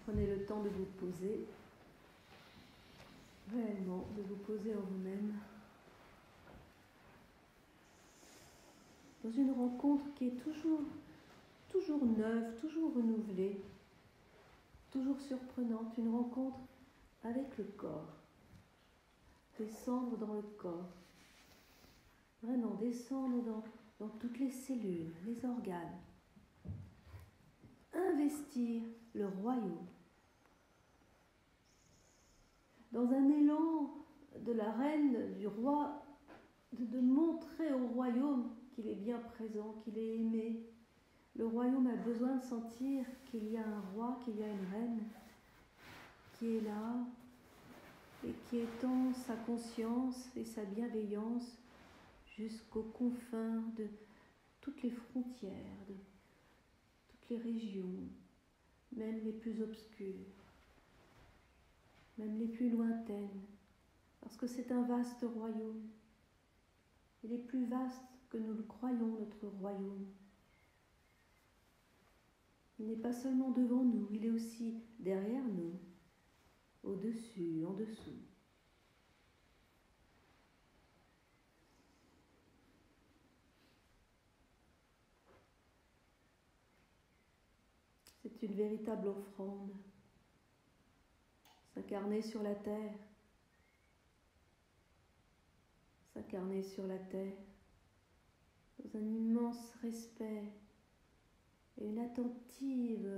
Prenez le temps de vous poser, réellement, de vous poser en vous-même, dans une rencontre qui est toujours neuve, toujours renouvelée, toujours surprenante, une rencontre avec le corps. Descendre dans le corps, vraiment descendre dans toutes les cellules, les organes, investir le royaume. Dans un élan de la reine, du roi, de montrer au royaume qu'il est bien présent, qu'il est aimé. Le royaume a besoin de sentir qu'il y a un roi, qu'il y a une reine qui est là et qui étend sa conscience et sa bienveillance jusqu'aux confins de toutes les frontières, de toutes les régions, même les plus obscures, même les plus lointaines, parce que c'est un vaste royaume. Il est plus vaste que nous le croyons, notre royaume. Il n'est pas seulement devant nous, il est aussi derrière nous, au-dessus, en dessous. C'est une véritable offrande, s'incarner sur la terre, s'incarner sur la terre, dans un immense respect et une attentive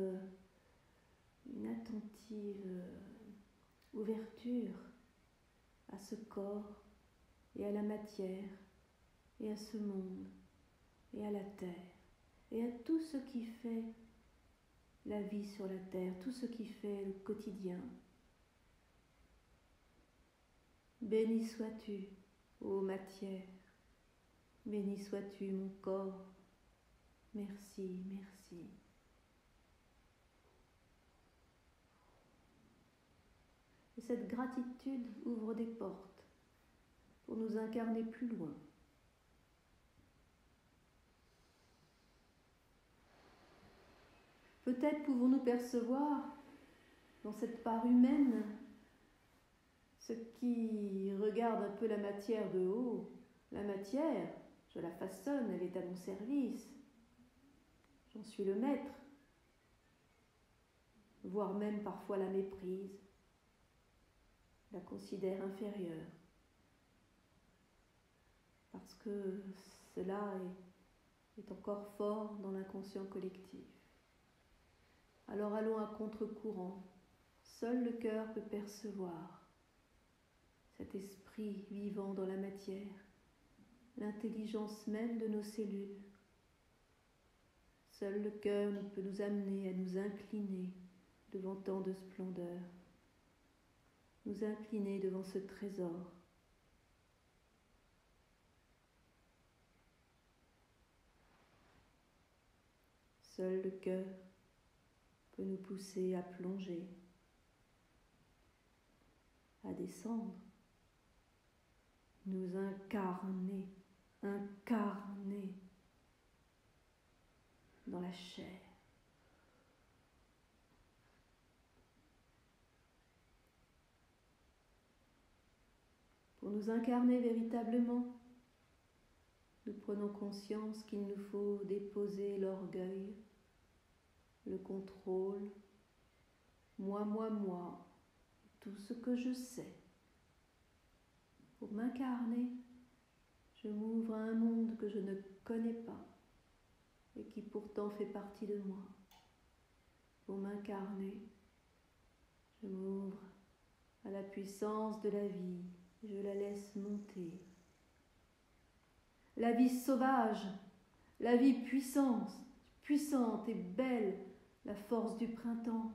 ouverture à ce corps et à la matière et à ce monde et à la terre et à tout ce qui fait la vie sur la terre, tout ce qui fait le quotidien. Béni sois-tu, ô matière, béni sois-tu, mon corps. Merci, merci. Et cette gratitude ouvre des portes pour nous incarner plus loin. Peut-être pouvons-nous percevoir dans cette part humaine ce qui regarde un peu la matière de haut. La matière, je la façonne, elle est à mon service. J'en suis le maître, voire même parfois la méprise, la considère inférieure. Parce que cela est encore fort dans l'inconscient collectif. Alors allons à contre-courant. Seul le cœur peut percevoir cet esprit vivant dans la matière, l'intelligence même de nos cellules. Seul le cœur peut nous amener à nous incliner devant tant de splendeur, nous incliner devant ce trésor. Seul le cœur peut nous pousser à plonger, à descendre, nous incarner dans la chair. Pour nous incarner véritablement, nous prenons conscience qu'il nous faut déposer l'orgueil, le contrôle, moi, tout ce que je sais. Pour m'incarner, je m'ouvre à un monde que je ne connais pas et qui pourtant fait partie de moi. Pour m'incarner, je m'ouvre à la puissance de la vie, je la laisse monter. La vie sauvage, la vie puissante et belle, la force du printemps,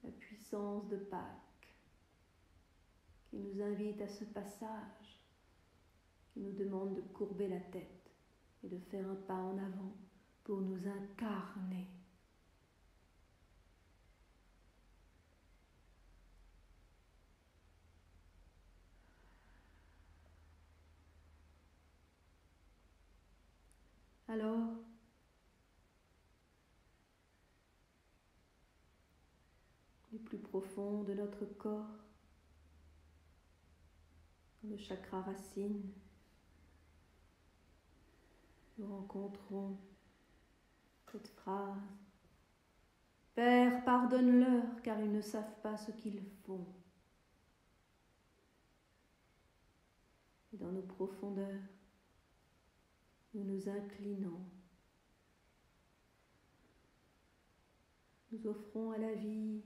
la puissance de Pâques, qui nous invite à ce passage, qui nous demande de courber la tête et de faire un pas en avant pour nous incarner. Alors, plus profond de notre corps, dans le chakra racine, nous rencontrons cette phrase: Père, pardonne-leur, car ils ne savent pas ce qu'ils font. Et dans nos profondeurs, nous nous inclinons. Nous offrons à la vie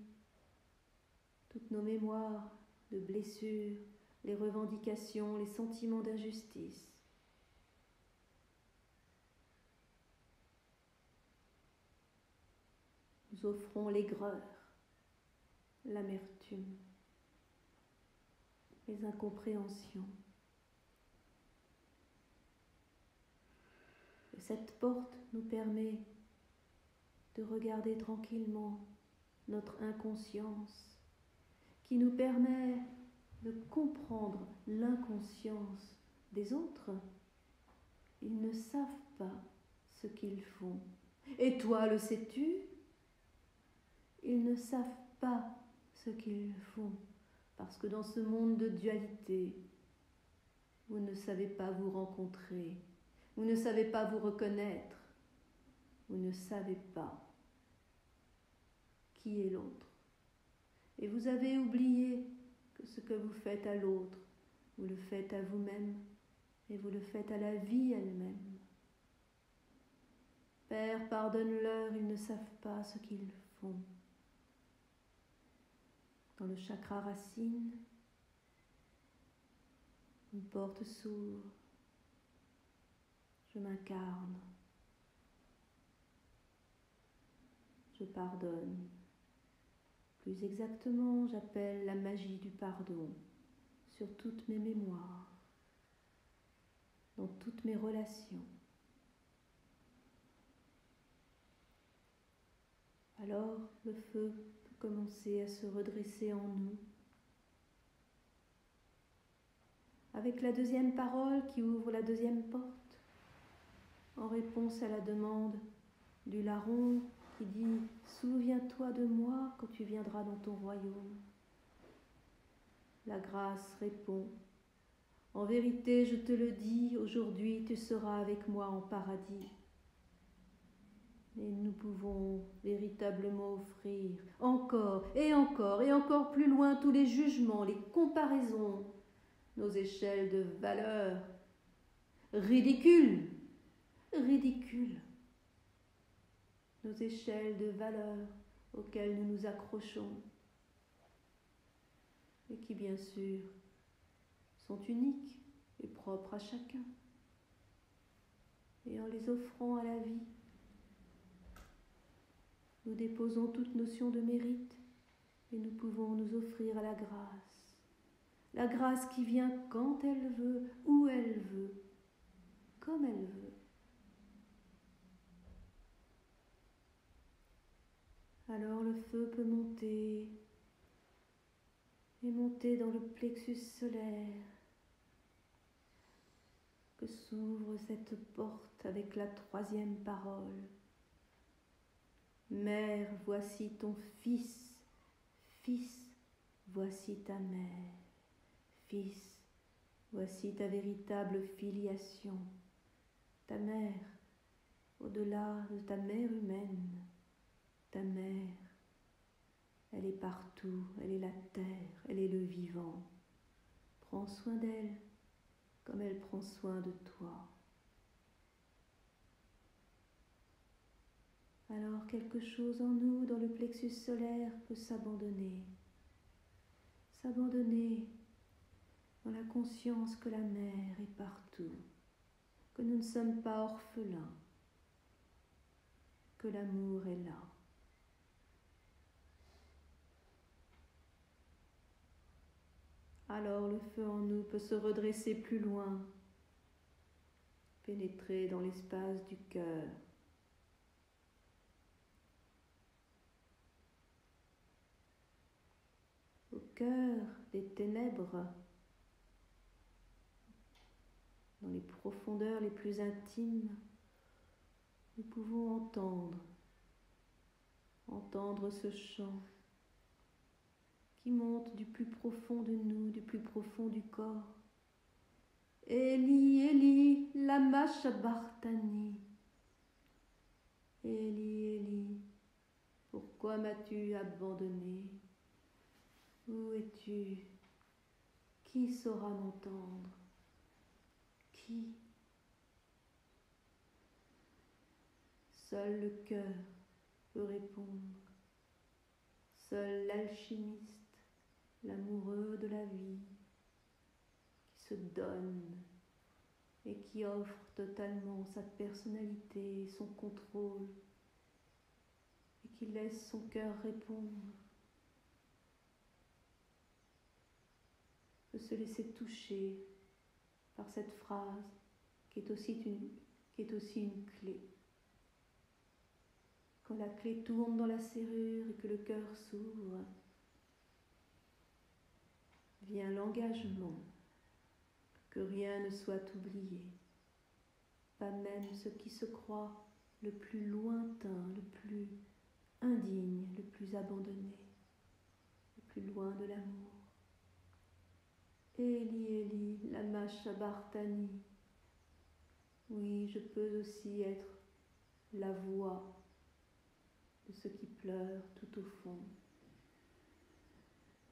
toutes nos mémoires de blessures, les revendications, les sentiments d'injustice. Nous offrons l'aigreur, l'amertume, les incompréhensions. Et cette porte nous permet de regarder tranquillement notre inconscience, qui nous permet de comprendre l'inconscience des autres. Ils ne savent pas ce qu'ils font. Et toi, le sais-tu ? Ils ne savent pas ce qu'ils font, parce que dans ce monde de dualité, vous ne savez pas vous rencontrer, vous ne savez pas vous reconnaître, vous ne savez pas qui est l'autre. Et vous avez oublié que ce que vous faites à l'autre, vous le faites à vous-même et vous le faites à la vie elle-même. Père, pardonne-leur, ils ne savent pas ce qu'ils font. Dans le chakra racine, une porte s'ouvre. Je m'incarne. Je pardonne. Plus exactement, j'appelle la magie du pardon sur toutes mes mémoires, dans toutes mes relations. Alors, le feu peut commencer à se redresser en nous. Avec la deuxième parole qui ouvre la deuxième porte, en réponse à la demande du larron qui dit « Souviens-toi de moi quand tu viendras dans ton royaume ». La grâce répond « En vérité, je te le dis, aujourd'hui tu seras avec moi en paradis ». Et nous pouvons véritablement offrir encore et encore et encore plus loin tous les jugements, les comparaisons, nos échelles de valeur. Ridicule, ridicule. Nos échelles de valeur auxquelles nous nous accrochons et qui bien sûr sont uniques et propres à chacun. Et en les offrant à la vie, nous déposons toute notion de mérite et nous pouvons nous offrir à la grâce. La grâce qui vient quand elle veut, où elle veut, comme elle veut. Alors le feu peut monter et monter dans le plexus solaire, que s'ouvre cette porte avec la troisième parole. Mère, voici ton fils, fils, voici ta mère, fils, voici ta véritable filiation, ta mère, au-delà de ta mère humaine, ta mère, elle est partout, elle est la terre, elle est le vivant. Prends soin d'elle comme elle prend soin de toi. Alors quelque chose en nous, dans le plexus solaire, peut s'abandonner. S'abandonner dans la conscience que la mère est partout, que nous ne sommes pas orphelins, que l'amour est là. Alors le feu en nous peut se redresser plus loin, pénétrer dans l'espace du cœur. Au cœur des ténèbres, dans les profondeurs les plus intimes, nous pouvons entendre ce chant qui monte du plus profond de nous, du plus profond du corps. Eli, Eli, lama sabachthani. Eli, Eli, pourquoi m'as-tu abandonné? Où es-tu? Qui saura m'entendre? Qui? Seul le cœur peut répondre. Seul l'alchimiste, l'amoureux de la vie, qui se donne et qui offre totalement sa personnalité, son contrôle, et qui laisse son cœur répondre, peut se laisser toucher par cette phrase qui est aussi une clé. Quand la clé tourne dans la serrure et que le cœur s'ouvre, vient l'engagement que rien ne soit oublié, pas même ce qui se croit le plus lointain, le plus indigne, le plus abandonné, le plus loin de l'amour. Eli, Eli, lama sabachthani. Oui, je peux aussi être la voix de ceux qui pleurent tout au fond.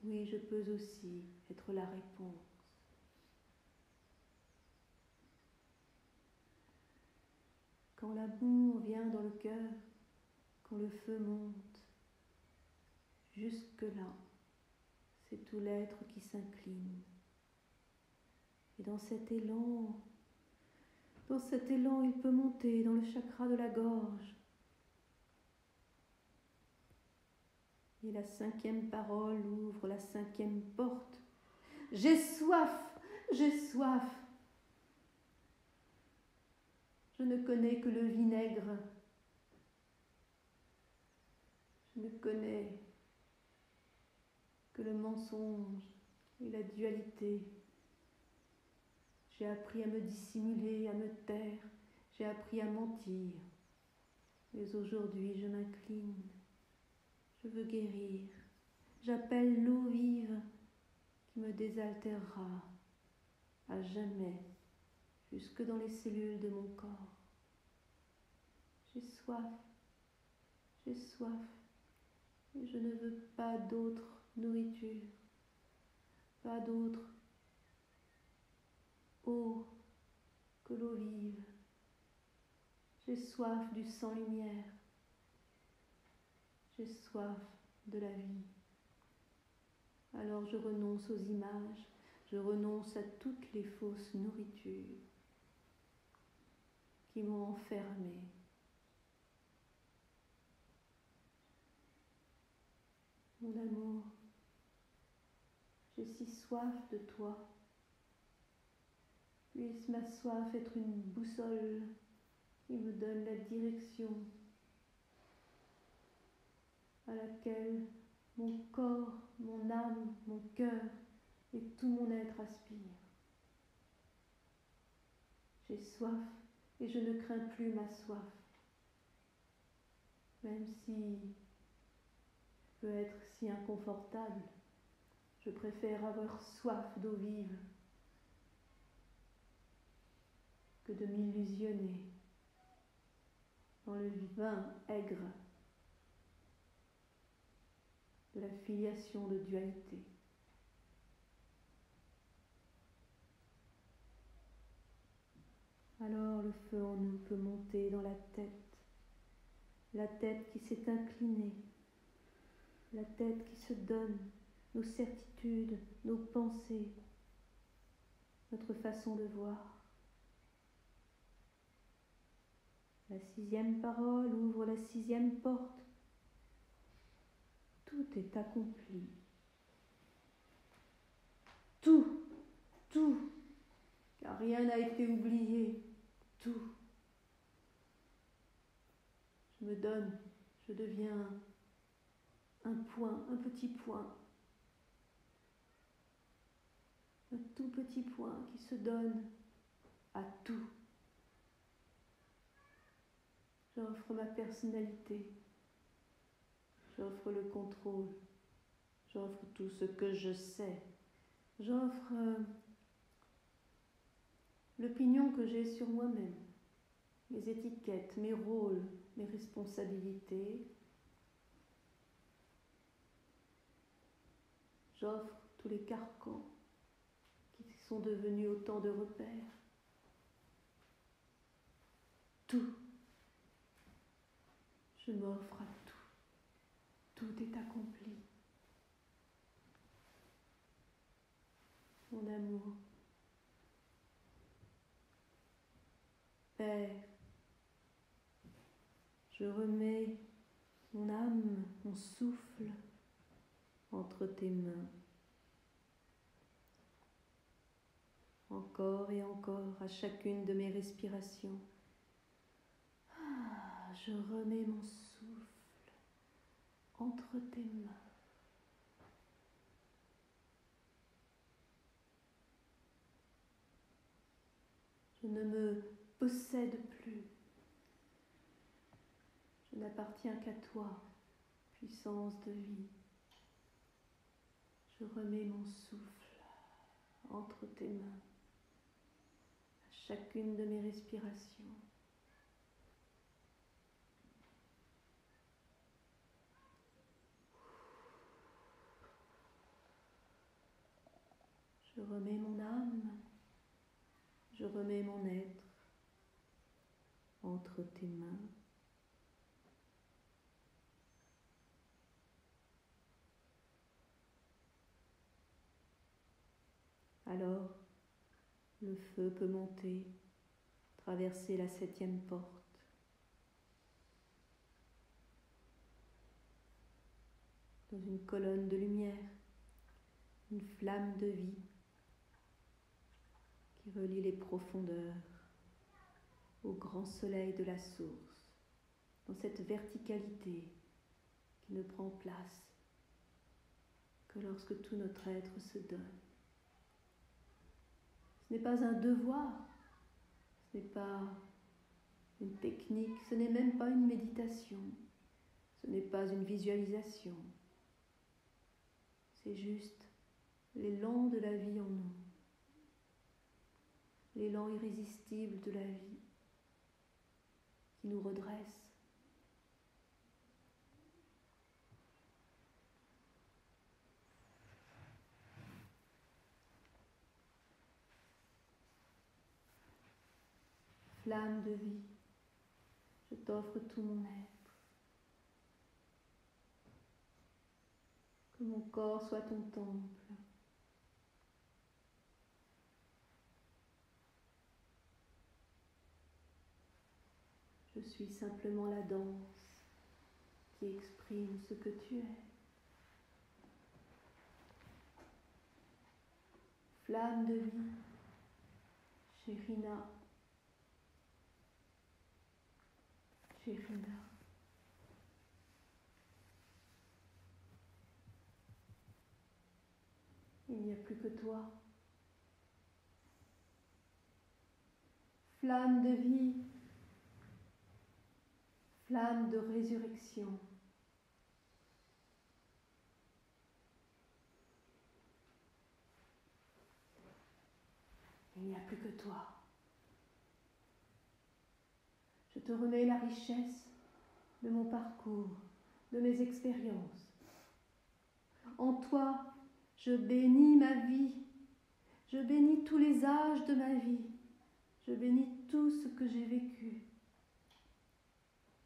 Oui, je peux aussi être la réponse. Quand l'amour vient dans le cœur, quand le feu monte, jusque-là, c'est tout l'être qui s'incline. Et dans cet élan, il peut monter dans le chakra de la gorge. Et la 5e parole ouvre la 5e porte. J'ai soif, j'ai soif. Je ne connais que le vinaigre. Je ne connais que le mensonge et la dualité. J'ai appris à me dissimuler, à me taire. J'ai appris à mentir. Mais aujourd'hui, je m'incline. Je veux guérir. J'appelle l'eau vive qui me désaltérera à jamais, jusque dans les cellules de mon corps. J'ai soif, et je ne veux pas d'autre nourriture, pas d'autre eau que l'eau vive. J'ai soif du sang-lumière. J'ai soif de la vie. Alors je renonce aux images, je renonce à toutes les fausses nourritures qui m'ont enfermée. Mon amour, j'ai si soif de toi. Puisse ma soif être une boussole qui me donne la direction à laquelle mon corps, mon âme, mon cœur et tout mon être aspirent. J'ai soif et je ne crains plus ma soif, même si je peux être si inconfortable. Je préfère avoir soif d'eau vive que de m'illusionner dans le vin aigre de la filiation de dualité. Alors le feu en nous peut monter dans la tête qui s'est inclinée, la tête qui se donne nos certitudes, nos pensées, notre façon de voir. La 6e parole ouvre la 6e porte. Tout est accompli. Tout, car rien n'a été oublié. Tout. Je me donne, je deviens un point, un petit point. Un tout petit point qui se donne à tout. J'offre ma personnalité. J'offre le contrôle. J'offre tout ce que je sais. J'offre l'opinion que j'ai sur moi-même, mes étiquettes, mes rôles, mes responsabilités. J'offre tous les carcans qui sont devenus autant de repères. Tout. Je m'offre à tout. Tout est accompli. Mon amour. Père, je remets mon âme, mon souffle entre tes mains. Encore et encore, à chacune de mes respirations, je remets mon souffle entre tes mains. Je ne me possède plus. Je n'appartiens qu'à toi, puissance de vie. Je remets mon souffle entre tes mains, à chacune de mes respirations. Je remets mon âme, je remets mon être entre tes mains. Alors, le feu peut monter, traverser la 7e porte. Dans une colonne de lumière, une flamme de vie qui relie les profondeurs au grand soleil de la source, dans cette verticalité qui ne prend place que lorsque tout notre être se donne. Ce n'est pas un devoir, ce n'est pas une technique, ce n'est même pas une méditation, ce n'est pas une visualisation, c'est juste l'élan de la vie en nous, l'élan irrésistible de la vie qui nous redresse. Flamme de vie, je t'offre tout mon être. Que mon corps soit ton temple. Je suis simplement la danse qui exprime ce que tu es. Flamme de vie, Chérina. Chérina. Il n'y a plus que toi. Flamme de vie, flamme de résurrection. Il n'y a plus que toi. Je te remets la richesse de mon parcours, de mes expériences. En toi, je bénis ma vie. Je bénis tous les âges de ma vie. Je bénis tout ce que j'ai vécu.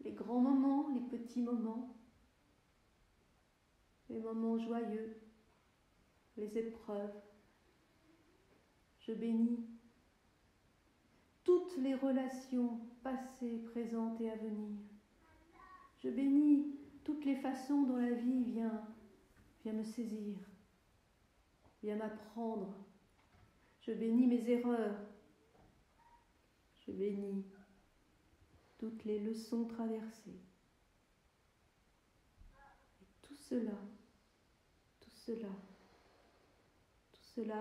Les grands moments, les petits moments, les moments joyeux, les épreuves. Je bénis toutes les relations passées, présentes et à venir. Je bénis toutes les façons dont la vie vient me saisir, vient m'apprendre. Je bénis mes erreurs. Je bénis toutes les leçons traversées. Et tout cela,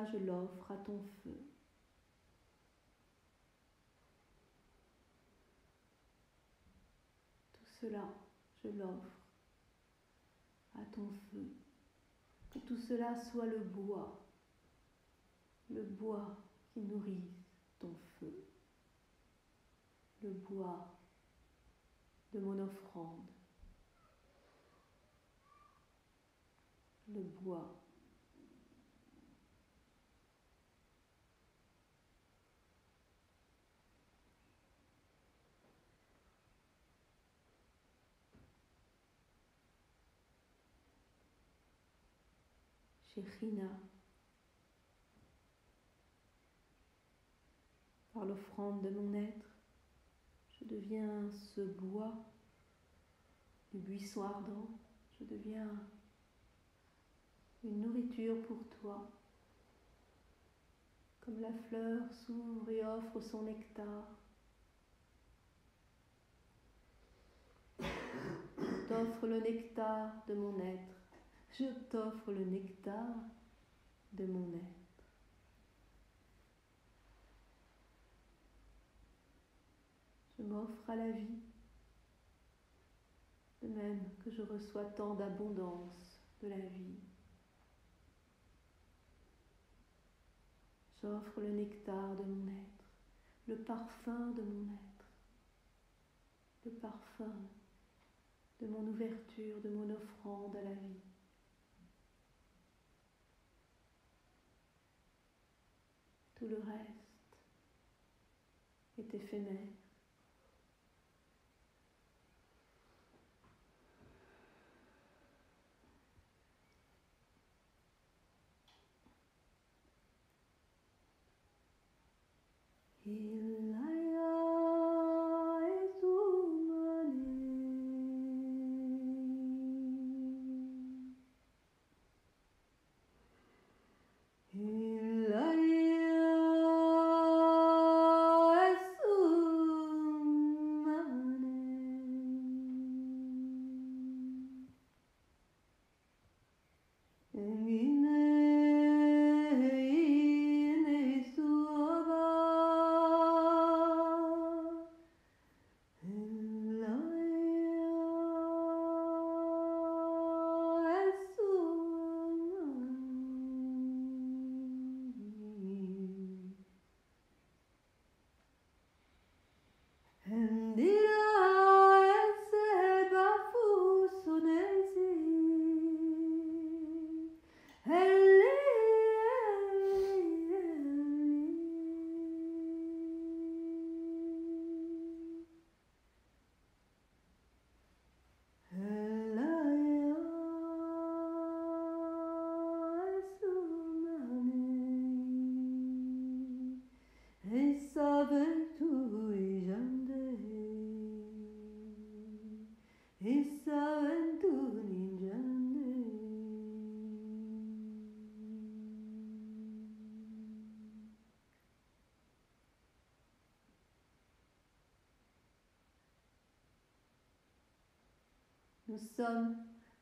je l'offre à ton feu. Tout cela, je l'offre à ton feu. Que tout cela soit le bois qui nourrit ton feu, le bois de mon offrande, le bois Shekhinah, par l'offrande de mon être, je deviens ce bois du buisson ardent, je deviens une nourriture pour toi, comme la fleur s'ouvre et offre son nectar. Je t'offre le nectar de mon être, je t'offre le nectar de mon être. Je m'offre à la vie, de même que je reçois tant d'abondance de la vie. J'offre le nectar de mon être, le parfum de mon être, le parfum de mon ouverture, de mon offrande à la vie. Tout le reste est éphémère.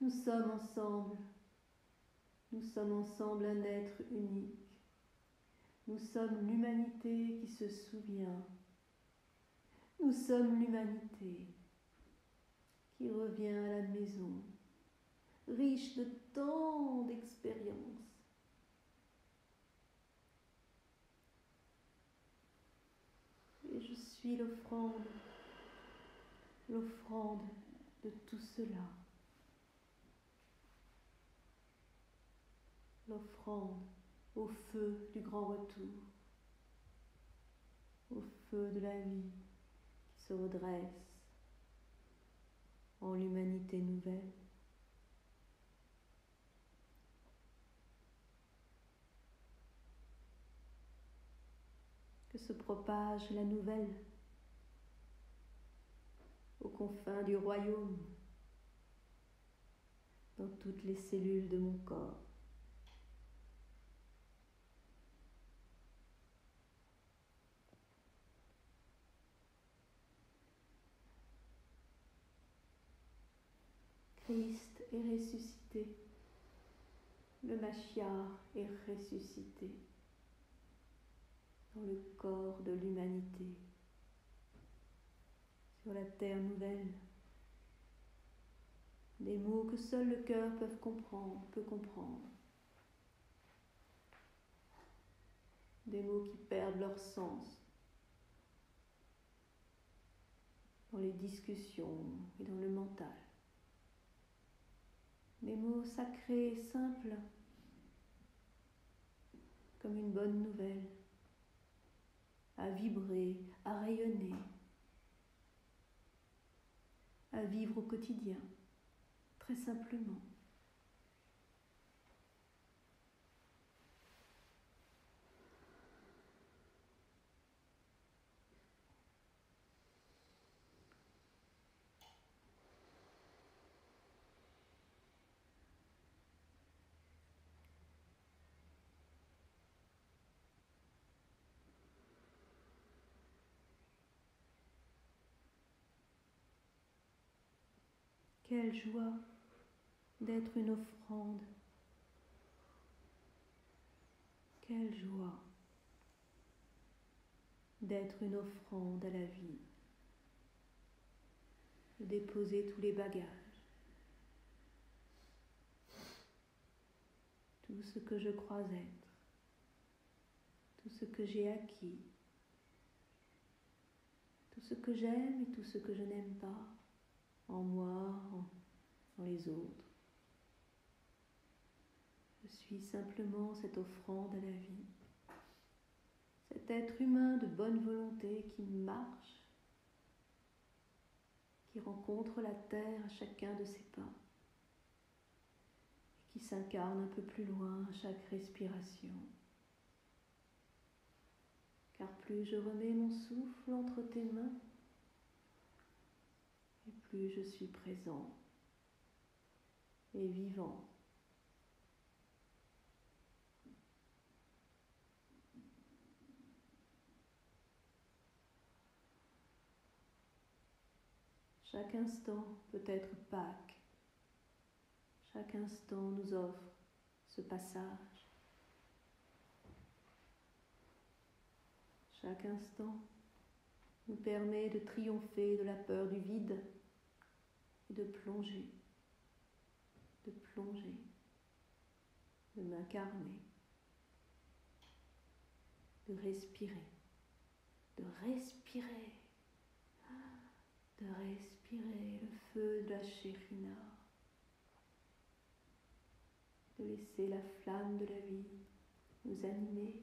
Nous sommes ensemble. Nous sommes ensemble un être unique. Nous sommes l'humanité qui se souvient. Nous sommes l'humanité qui revient à la maison, riche de tant d'expériences. Et je suis l'offrande de tout cela. L'offrande au feu du grand retour, au feu de la vie qui se redresse en l'humanité nouvelle. Que se propage la nouvelle aux confins du royaume, dans toutes les cellules de mon corps. Christ est ressuscité, le Mashiach est ressuscité dans le corps de l'humanité, sur la terre nouvelle. Des mots que seul le cœur peut comprendre. des mots qui perdent leur sens dans les discussions et dans le mental. Des mots sacrés et simples, comme une bonne nouvelle, à vibrer, à rayonner, à vivre au quotidien, très simplement. Quelle joie d'être une offrande. Quelle joie d'être une offrande à la vie. De déposer tous les bagages. Tout ce que je crois être. Tout ce que j'ai acquis. Tout ce que j'aime et tout ce que je n'aime pas. En moi, dans les autres. Je suis simplement cette offrande à la vie. Cet être humain de bonne volonté qui marche, qui rencontre la terre à chacun de ses pas, et qui s'incarne un peu plus loin à chaque respiration. Car plus je remets mon souffle entre tes mains, et plus je suis présent et vivant. Chaque instant peut être Pâques. Chaque instant nous offre ce passage. Chaque instant nous permet de triompher de la peur du vide et de plonger, de m'incarner, de respirer, de respirer le feu de la Shekhinah, de laisser la flamme de la vie nous animer